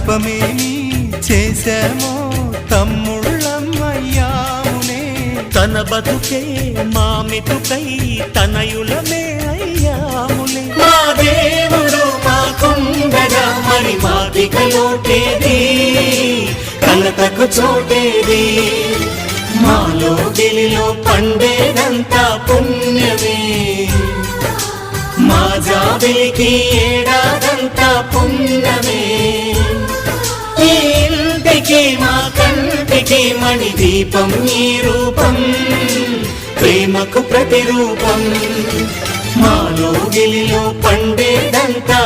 పాపమేమి చేశామో తమ్ముళ్ళమయ్యామునే. తన బతుకే మామితుకై తనయులమే అయ్యాములే. మా దేవుడు మాకుండగా మరి మాదిక లోటేది, కలతకు చోటేది. మాలో గిలిలో పండేదంతా పుణ్యమే, మా జాబిలికి ఏడాదంతా పుణ్యమే. ఈ ఇంటికి మా కంటికి మణి దీపం ఈ రూపం, ప్రేమకు ప్రతిరూపం. మాలో గిలిలో పండేదంతా